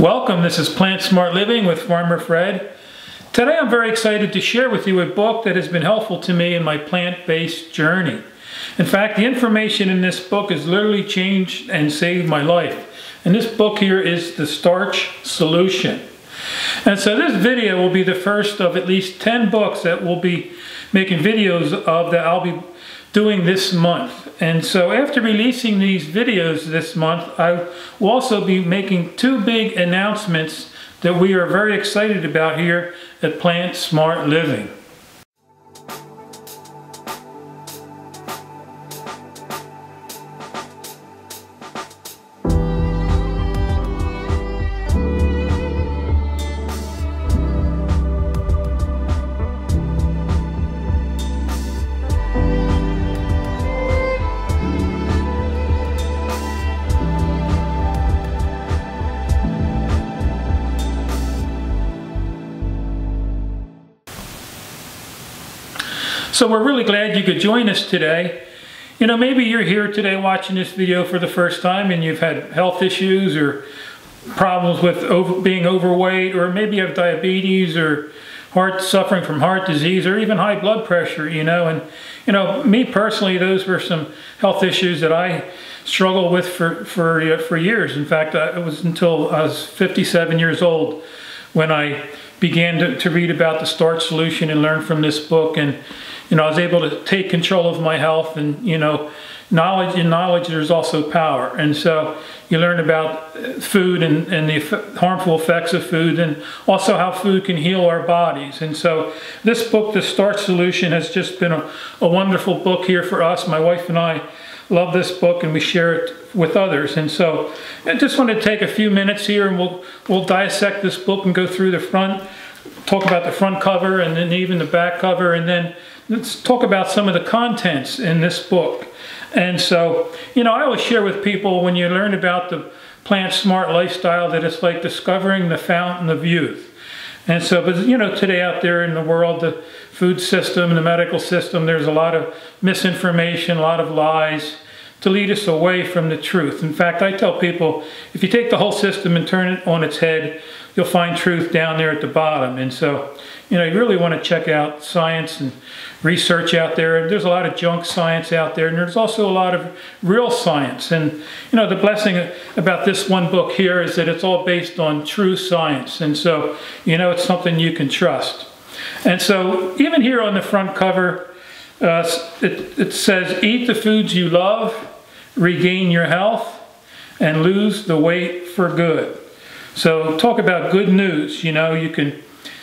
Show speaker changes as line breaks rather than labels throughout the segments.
Welcome, this is Plant Smart Living with Farmer Fred. Today I'm very excited to share with you a book that has been helpful to me in my plant-based journey. In fact, the information in this book has literally changed and saved my life. And this book here is the Starch Solution. And so this video will be the first of at least 10 books that we'll be making videos of that I'll be doing this month. And so after releasing these videos this month, I will also be making two big announcements that we are very excited about here at Plant Smart Living. So we're really glad you could join us today. You know, maybe you're here today watching this video for the first time and you've had health issues or problems with being overweight, or maybe you have diabetes or suffering from heart disease or even high blood pressure, and me personally, those were some health issues that I struggled with for years. In fact, it was until I was 57 years old when I began to read about the Starch Solution and learn from this book. And I was able to take control of my health, and knowledge there's also power. And so you learn about food and the harmful effects of food, and also how food can heal our bodies. And so this book, the Starch Solution, has just been a wonderful book here for us. My wife and I love this book, and we share it with others. And so I just want to take a few minutes here, and we'll dissect this book and go through the front, talk about the front cover and then even the back cover, and then let's talk about some of the contents in this book. And so, I always share with people, when you learn about the Plant Smart lifestyle, that it's like discovering the fountain of youth. And so, but today out there in the world, the food system, the medical system, there's a lot of misinformation, a lot of lies to lead us away from the truth. In fact, I tell people, if you take the whole system and turn it on its head, you'll find truth down there at the bottom. And so, you really want to check out science and research out there. There's a lot of junk science out there, and there's also a lot of real science. And the blessing about this one book here is that it's all based on true science. And so, it's something you can trust. And so even here on the front cover, it says, eat the foods you love, regain your health, and lose the weight for good. So talk about good news. You can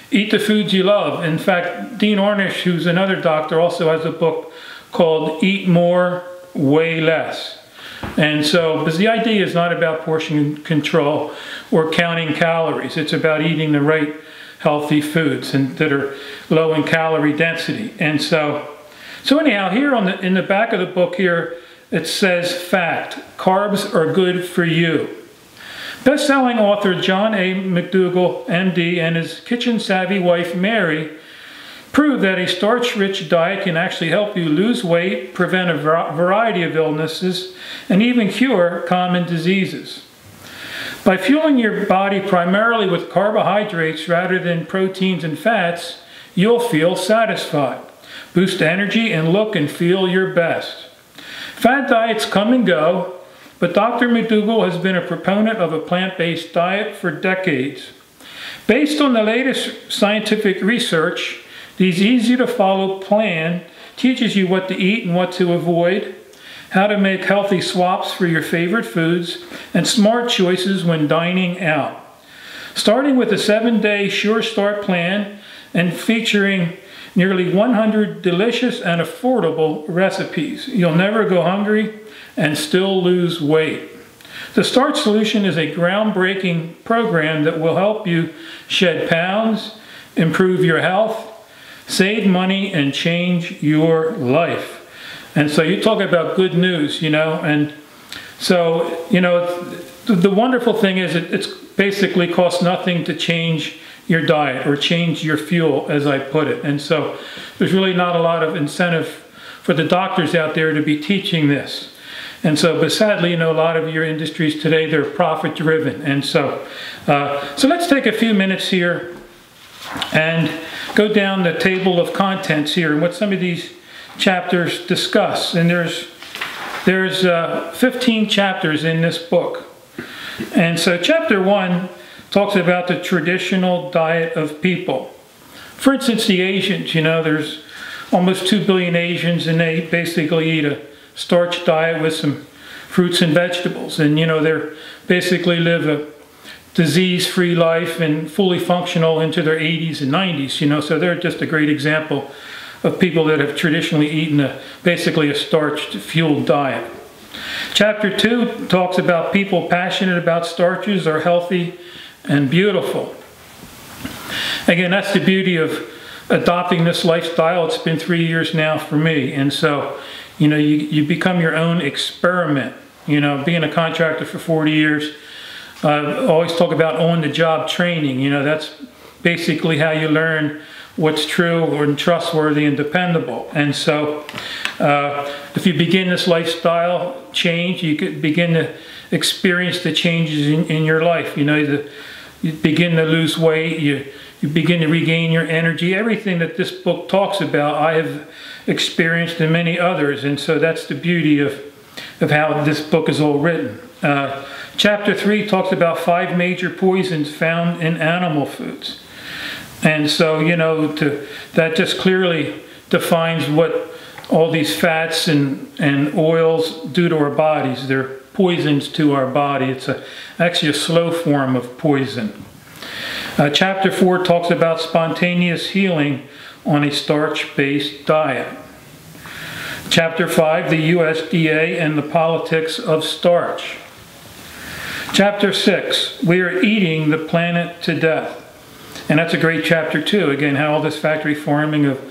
eat the foods you love. In fact, Dean Ornish, who's another doctor, also has a book called Eat More, Weigh Less. And so, because the idea is not about portion control or counting calories. It's about eating the right healthy foods that are low in calorie density. And so anyhow, here in the back of the book here, it says, fact, carbs are good for you. Best-selling author John A. McDougall, MD, and his kitchen-savvy wife, Mary, proved that a starch-rich diet can actually help you lose weight, prevent a variety of illnesses, and even cure common diseases. By fueling your body primarily with carbohydrates rather than proteins and fats, you'll feel satisfied, boost energy, and look and feel your best. Fad diets come and go, but Dr. McDougall has been a proponent of a plant-based diet for decades. Based on the latest scientific research, this easy-to-follow plan teaches you what to eat and what to avoid, how to make healthy swaps for your favorite foods, and smart choices when dining out. Starting with a 7-day Sure Start plan and featuring nearly 100 delicious and affordable recipes, you'll never go hungry and still lose weight. The Starch Solution is a groundbreaking program that will help you shed pounds, improve your health, save money, and change your life. And so you talk about good news, and so, the wonderful thing is it's basically costs nothing to change your diet or change your fuel, as I put it. And so there's really not a lot of incentive for the doctors out there to be teaching this. And so, but sadly, a lot of your industries today, they're profit driven. And so, so let's take a few minutes here and go down the table of contents here and what some of these chapters discuss. And there's 15 chapters in this book. And so chapter 1 talks about the traditional diet of people. For instance, the Asians, there's almost 2 billion Asians, and they basically eat a starch diet with some fruits and vegetables. And, they're basically live a disease-free life and fully functional into their 80s and 90s, so they're just a great example of people that have traditionally eaten basically a starch-fueled diet. Chapter 2 talks about people passionate about starches are healthy and beautiful. Again, that's the beauty of adopting this lifestyle. It's been 3 years now for me. And so, you become your own experiment. Being a contractor for 40 years, I always talk about on-the-job training. That's basically how you learn what's true or trustworthy and dependable. And so if you begin this lifestyle change, you could begin to experience the changes in your life. You begin to lose weight, you begin to regain your energy. Everything that this book talks about, I have experienced and many others. And so that's the beauty of how this book is all written. Chapter 3 talks about 5 major poisons found in animal foods. And so, that just clearly defines what all these fats and oils do to our bodies. They're poisons to our body. It's actually a slow form of poison. Chapter 4 talks about spontaneous healing on a starch-based diet. Chapter 5, the USDA and the politics of starch. Chapter 6, we are eating the planet to death. And that's a great chapter too. Again, how all this factory farming of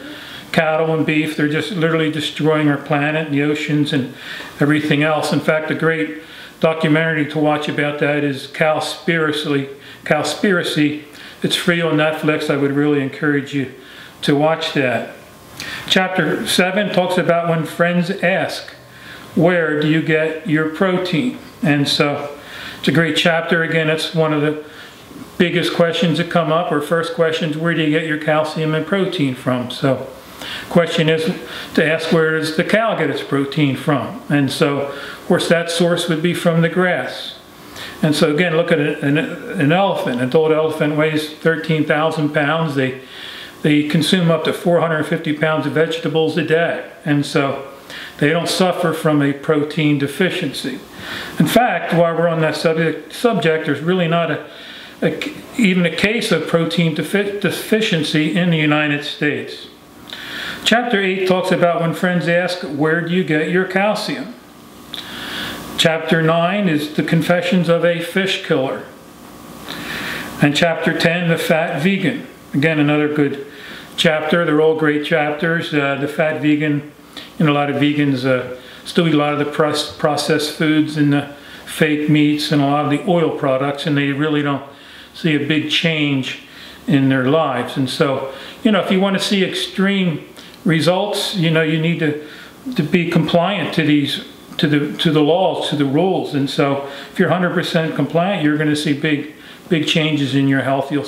cattle and beef, they're just literally destroying our planet and the oceans and everything else. In fact, a great documentary to watch about that is Cowspiracy. It's free on Netflix. I would really encourage you to watch that. Chapter 7 talks about when friends ask, where do you get your protein? And so it's a great chapter. Again, it's one of the biggest questions that come up, or first questions, where do you get your calcium and protein from? So question is to ask, where does the cow get its protein from? And so, of course, that source would be from the grass. And so again, look at an elephant. An adult elephant weighs 13,000 pounds. They consume up to 450 pounds of vegetables a day. And so they don't suffer from a protein deficiency. In fact, while we're on that subject, there's really not even a case of protein deficiency in the United States. Chapter 8 talks about when friends ask, where do you get your calcium? Chapter 9 is the confessions of a fish killer. And chapter 10, the fat vegan. Again, another good chapter. They're all great chapters. The fat vegan, a lot of vegans still eat a lot of the processed foods and the fake meats and a lot of the oil products, and they really don't see a big change in their lives. And so, if you want to see extreme results, you need to be compliant to the laws, to the rules. And so if you're 100% compliant, you're going to see big changes in your health. You'll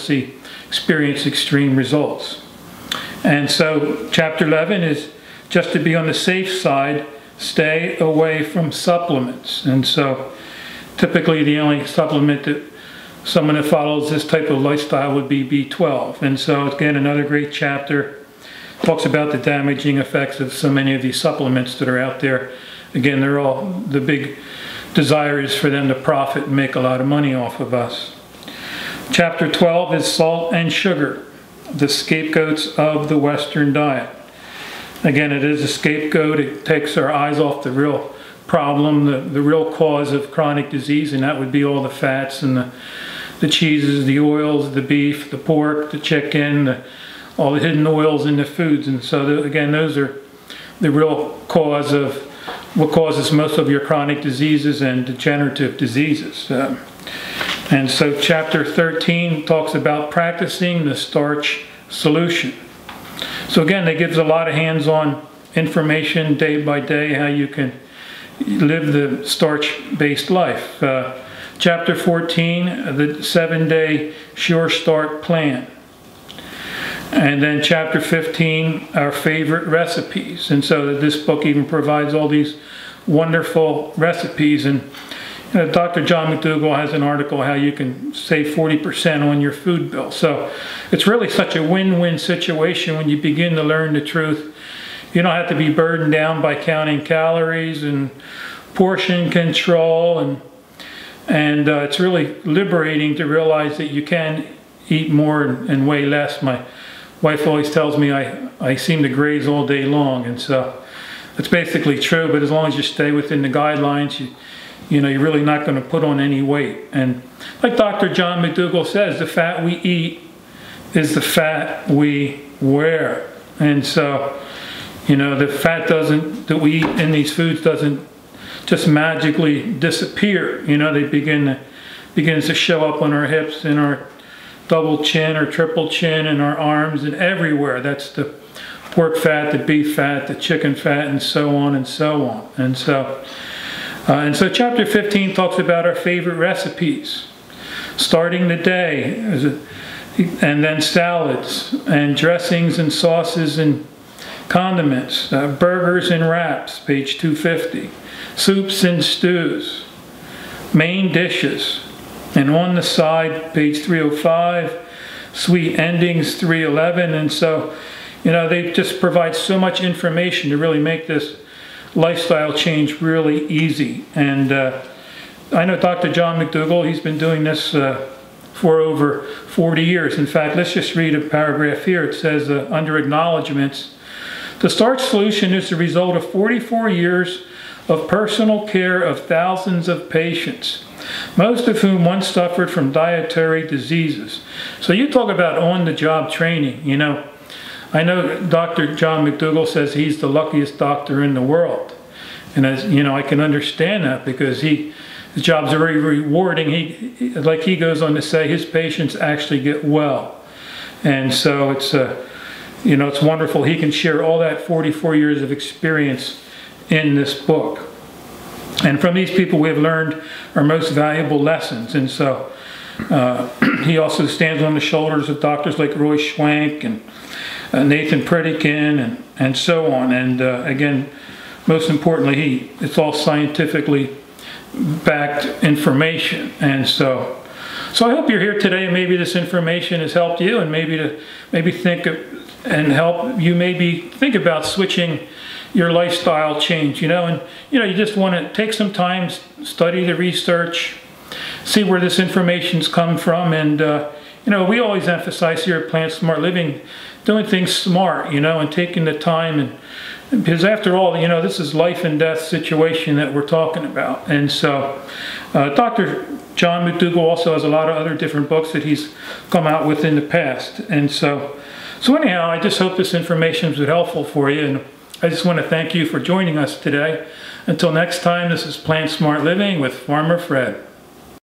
experience extreme results. And so chapter 11 is just to be on the safe side, stay away from supplements. And so typically the only supplement that someone that follows this type of lifestyle would be B12. And so again, another great chapter. Talks about the damaging effects of so many of these supplements that are out there. Again, the big desire is for them to profit and make a lot of money off of us. Chapter 12 is salt and sugar, the scapegoats of the Western diet. Again, it is a scapegoat. It takes our eyes off the real problem, the real cause of chronic disease, and that would be all the fats and the cheeses, the oils, the beef, the pork, the chicken, all the hidden oils in the foods. And so again, those are the real cause of what causes most of your chronic diseases and degenerative diseases. And so chapter 13 talks about practicing the Starch Solution. So again, it gives a lot of hands-on information day by day how you can live the starch-based life. Chapter 14, the 7-day Sure Start Plan. And then chapter 15, our favorite recipes. And so this book even provides all these wonderful recipes. And Dr. John McDougall has an article how you can save 40% on your food bill. So it's really such a win-win situation when you begin to learn the truth. You don't have to be burdened down by counting calories and portion control, and it's really liberating to realize that you can eat more and weigh less. My wife always tells me I seem to graze all day long, and so it's basically true. But as long as you stay within the guidelines, you're really not going to put on any weight. And like Dr. John McDougall says, the fat we eat is the fat we wear. And so, the fat that we eat in these foods doesn't just magically disappear. They begins to show up on our hips, in our double chin or triple chin, in our arms, and everywhere. That's the pork fat, the beef fat, the chicken fat, and so on and so on. And so chapter 15 talks about our favorite recipes, starting the day, and then salads and dressings and sauces and condiments, burgers and wraps, page 250, soups and stews, main dishes, and on the side, page 305, sweet endings, 311. And so, they just provide so much information to really make this lifestyle change really easy. And I know Dr. John McDougall, he's been doing this for over 40 years. In fact, let's just read a paragraph here. It says, under acknowledgments, the Starch Solution is the result of 44 years of personal care of thousands of patients, most of whom once suffered from dietary diseases. So you talk about on-the-job training. I know Dr. John McDougall says he's the luckiest doctor in the world. And as I can understand that, because his job's very rewarding. Like he goes on to say, his patients actually get well. And so it's it's wonderful. He can share all that 44 years of experience in this book. And from these people we have learned our most valuable lessons. And so he also stands on the shoulders of doctors like Roy Schwank and Nathan Pritikin and so on. And again, most importantly, it's all scientifically backed information. And so I hope you're here today, and maybe this information has helped you, and maybe think and help you maybe think about switching your lifestyle change, and you just want to take some time, study the research, see where this information's come from. And we always emphasize here at Plant Smart Living doing things smart, and taking the time, and because after all, this is life and death situation that we're talking about. And so Dr. John McDougall also has a lot of other different books that he's come out with in the past. And so anyhow, I just hope this information was helpful for you, and I just want to thank you for joining us today. Until next time, this is Plant Smart Living with Farmer Fred.